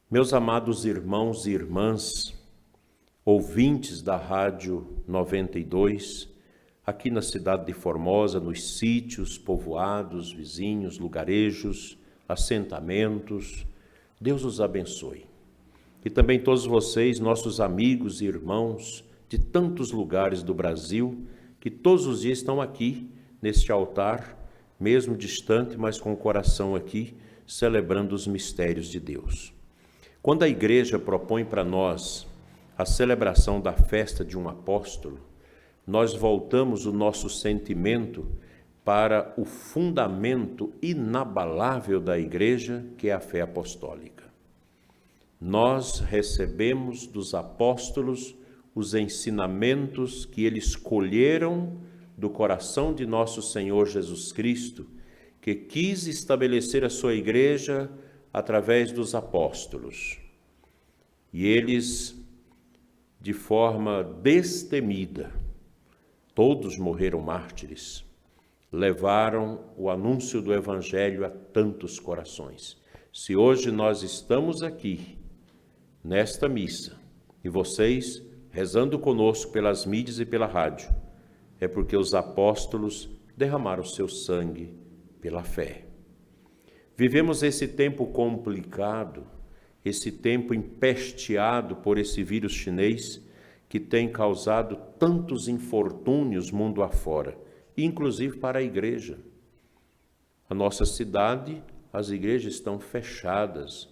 Meus amados irmãos e irmãs, ouvintes da Rádio 92, aqui na cidade de Formosa, nos sítios, povoados, vizinhos, lugarejos, assentamentos, Deus os abençoe. E também todos vocês, nossos amigos e irmãos de tantos lugares do Brasil, que todos os dias estão aqui, neste altar, mesmo distante, mas com o coração aqui, celebrando os mistérios de Deus. Quando a igreja propõe para nós a celebração da festa de um apóstolo, nós voltamos o nosso sentimento para o fundamento inabalável da igreja, que é a fé apostólica. Nós recebemos dos apóstolos os ensinamentos que eles colheram do coração de nosso Senhor Jesus Cristo, que quis estabelecer a sua igreja através dos apóstolos. E eles, de forma destemida, todos morreram mártires, levaram o anúncio do Evangelho a tantos corações. Se hoje nós estamos aqui, nesta missa, e vocês rezando conosco pelas mídias e pela rádio, é porque os apóstolos derramaram seu sangue pela fé. Vivemos esse tempo complicado, esse tempo empesteado por esse vírus chinês que tem causado tantos infortúnios mundo afora, inclusive para a igreja. A nossa cidade, as igrejas estão fechadas.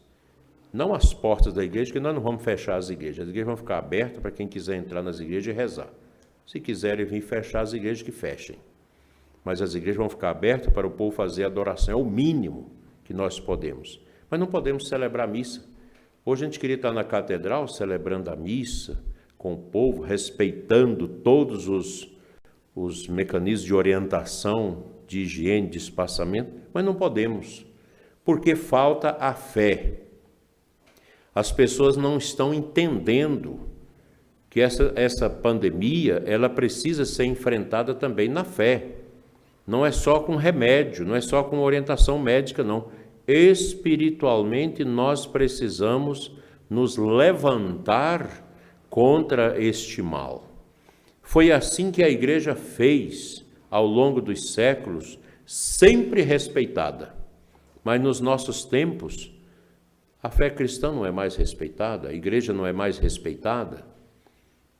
Não as portas da igreja, que nós não vamos fechar as igrejas vão ficar abertas para quem quiser entrar nas igrejas e rezar. Se quiserem vir fechar as igrejas, que fechem. Mas as igrejas vão ficar abertas para o povo fazer adoração, é o mínimo que nós podemos. Mas não podemos celebrar a missa. Hoje a gente queria estar na catedral celebrando a missa com o povo, respeitando todos os mecanismos de orientação, de higiene, de espaçamento, mas não podemos, porque falta a fé. As pessoas não estão entendendo que essa pandemia, ela precisa ser enfrentada também na fé. Não é só com remédio, não é só com orientação médica, não. Espiritualmente, nós precisamos nos levantar contra este mal. Foi assim que a igreja fez ao longo dos séculos, sempre respeitada. Mas nos nossos tempos, a fé cristã não é mais respeitada, a igreja não é mais respeitada.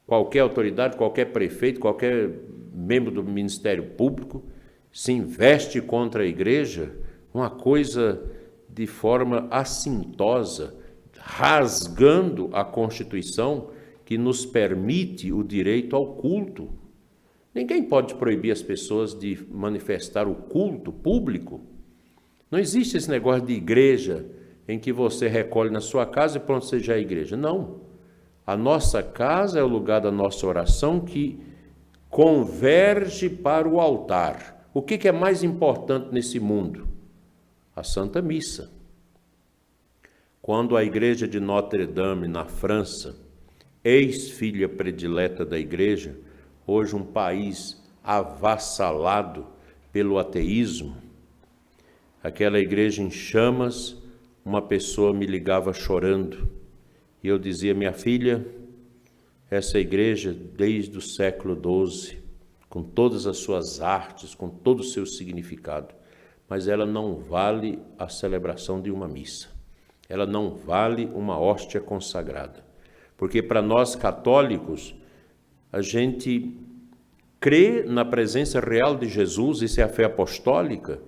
Qualquer autoridade, qualquer prefeito, qualquer membro do Ministério Público se investe contra a igreja, uma coisa de forma assintosa, rasgando a Constituição que nos permite o direito ao culto. Ninguém pode proibir as pessoas de manifestar o culto público. Não existe esse negócio de igreja em que você recolhe na sua casa e pronto, você já é igreja. Não. A nossa casa é o lugar da nossa oração que converge para o altar. O que é mais importante nesse mundo? A Santa Missa. Quando a igreja de Notre-Dame, na França, ex-filha predileta da igreja, hoje um país avassalado pelo ateísmo, aquela igreja em chamas, uma pessoa me ligava chorando, e eu dizia: minha filha, essa igreja desde o século XII, com todas as suas artes, com todo o seu significado, mas ela não vale a celebração de uma missa. Ela não vale uma hóstia consagrada. Porque para nós católicos, a gente crê na presença real de Jesus, isso é a fé apostólica,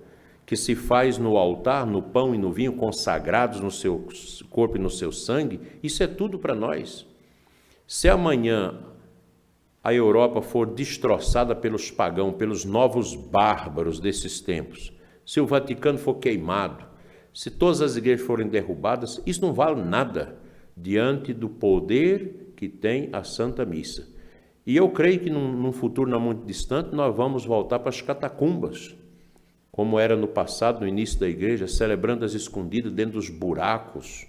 que se faz no altar, no pão e no vinho, consagrados no seu corpo e no seu sangue, isso é tudo para nós. Se amanhã a Europa for destroçada pelos pagãos, pelos novos bárbaros desses tempos, se o Vaticano for queimado, se todas as igrejas forem derrubadas, isso não vale nada diante do poder que tem a Santa Missa. E eu creio que num futuro não muito distante, nós vamos voltar para as catacumbas, como era no passado, no início da igreja, celebrando as escondidas dentro dos buracos,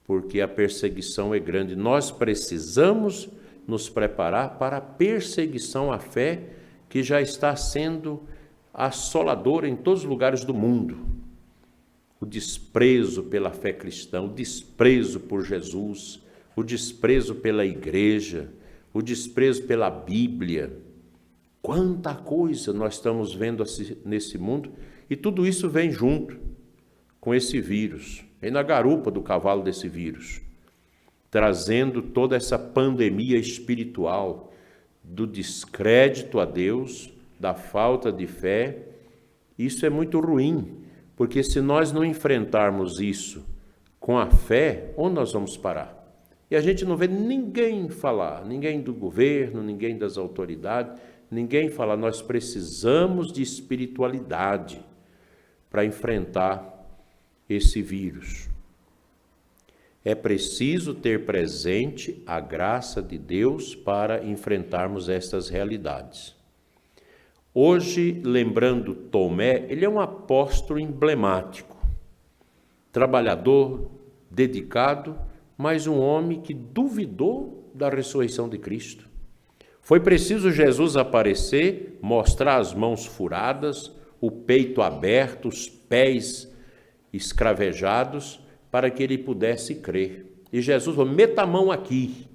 porque a perseguição é grande. Nós precisamos nos preparar para a perseguição à fé que já está sendo assoladora em todos os lugares do mundo. o desprezo pela fé cristã, o desprezo por Jesus, o desprezo pela igreja, o desprezo pela Bíblia. Quanta coisa nós estamos vendo nesse mundo, e tudo isso vem junto com esse vírus, vem na garupa do cavalo desse vírus, trazendo toda essa pandemia espiritual do descrédito a Deus, da falta de fé. Isso é muito ruim, porque se nós não enfrentarmos isso com a fé, onde nós vamos parar? E a gente não vê ninguém falar, ninguém do governo, ninguém das autoridades, ninguém falar. Nós precisamos de espiritualidade para enfrentar esse vírus. É preciso ter presente a graça de Deus para enfrentarmos estas realidades. Hoje, lembrando Tomé, ele é um apóstolo emblemático, trabalhador, dedicado, mas um homem que duvidou da ressurreição de Cristo. Foi preciso Jesus aparecer, mostrar as mãos furadas, o peito aberto, os pés escravejados, para que ele pudesse crer. E Jesus falou: meta a mão aqui,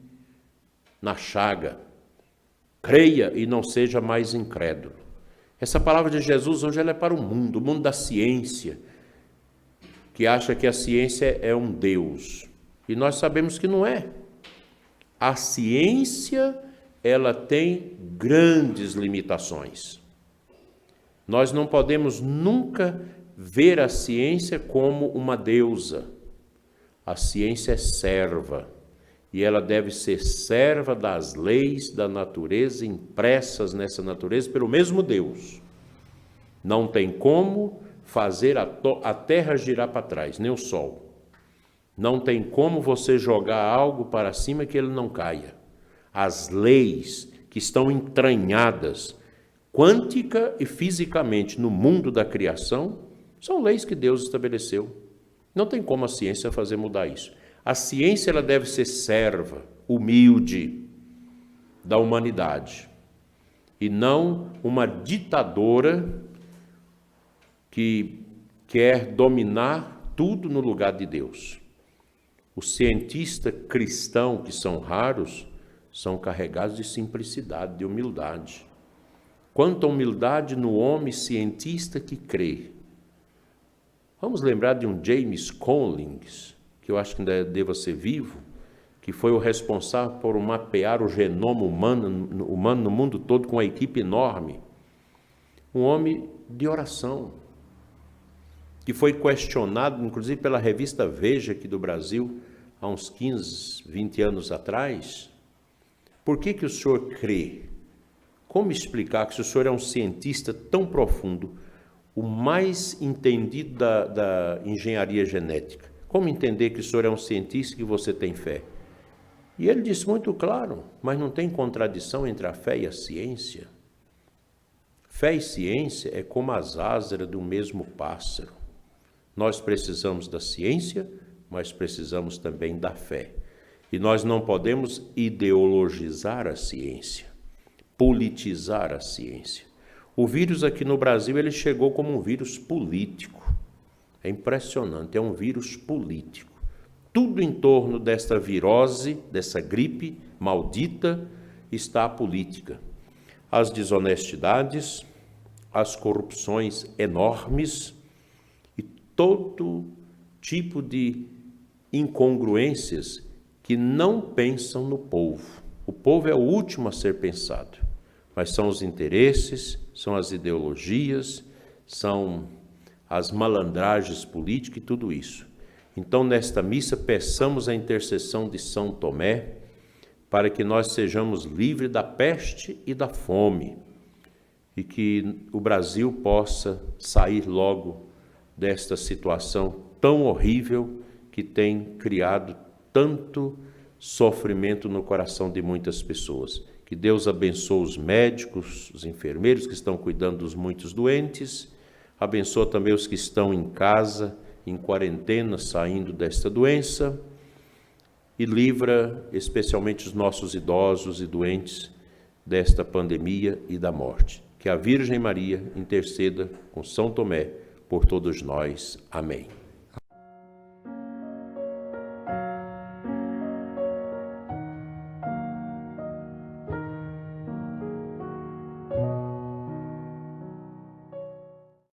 na chaga, creia e não seja mais incrédulo. Essa palavra de Jesus hoje ela é para o mundo da ciência, que acha que a ciência é um Deus. E nós sabemos que não é. A ciência, ela tem grandes limitações. Nós não podemos nunca ver a ciência como uma deusa. A ciência é serva, e ela deve ser serva das leis da natureza, impressas nessa natureza pelo mesmo Deus. Não tem como fazer a terra girar para trás, nem o sol. Não tem como você jogar algo para cima que ele não caia. As leis que estão entranhadas, quântica e fisicamente, no mundo da criação, são leis que Deus estabeleceu. Não tem como a ciência fazer mudar isso. A ciência ela deve ser serva, humilde da humanidade, e não uma ditadora que quer dominar tudo no lugar de Deus. Os cientistas cristãos, que são raros, são carregados de simplicidade, de humildade. Quanta humildade no homem cientista que crê. Vamos lembrar de um James Collins, que eu acho que ainda deva ser vivo, que foi o responsável por mapear o genoma humano no mundo todo com uma equipe enorme. Um homem de oração, que foi questionado, inclusive pela revista Veja aqui do Brasil, há uns 15, 20 anos atrás. Por que o senhor crê? Como explicar que se o senhor é um cientista tão profundo, o mais entendido da engenharia genética, como entender que o senhor é um cientista e que você tem fé? E ele disse muito claro, mas não tem contradição entre a fé e a ciência. Fé e ciência é como as asas do mesmo pássaro. Nós precisamos da ciência, mas precisamos também da fé. E nós não podemos ideologizar a ciência, politizar a ciência. O vírus aqui no Brasil, ele chegou como um vírus político. É impressionante, é um vírus político. Tudo em torno desta virose, dessa gripe maldita, está a política. As desonestidades, as corrupções enormes e todo tipo de incongruências que não pensam no povo. O povo é o último a ser pensado, mas são os interesses, são as ideologias, são as malandragens políticas e tudo isso. Então, nesta missa, peçamos a intercessão de São Tomé para que nós sejamos livres da peste e da fome e que o Brasil possa sair logo desta situação tão horrível que tem criado tanto sofrimento no coração de muitas pessoas. Que Deus abençoe os médicos, os enfermeiros que estão cuidando dos muitos doentes, abençoe também os que estão em casa, em quarentena, saindo desta doença, e livra especialmente os nossos idosos e doentes desta pandemia e da morte. Que a Virgem Maria interceda com São Tomé por todos nós. Amém.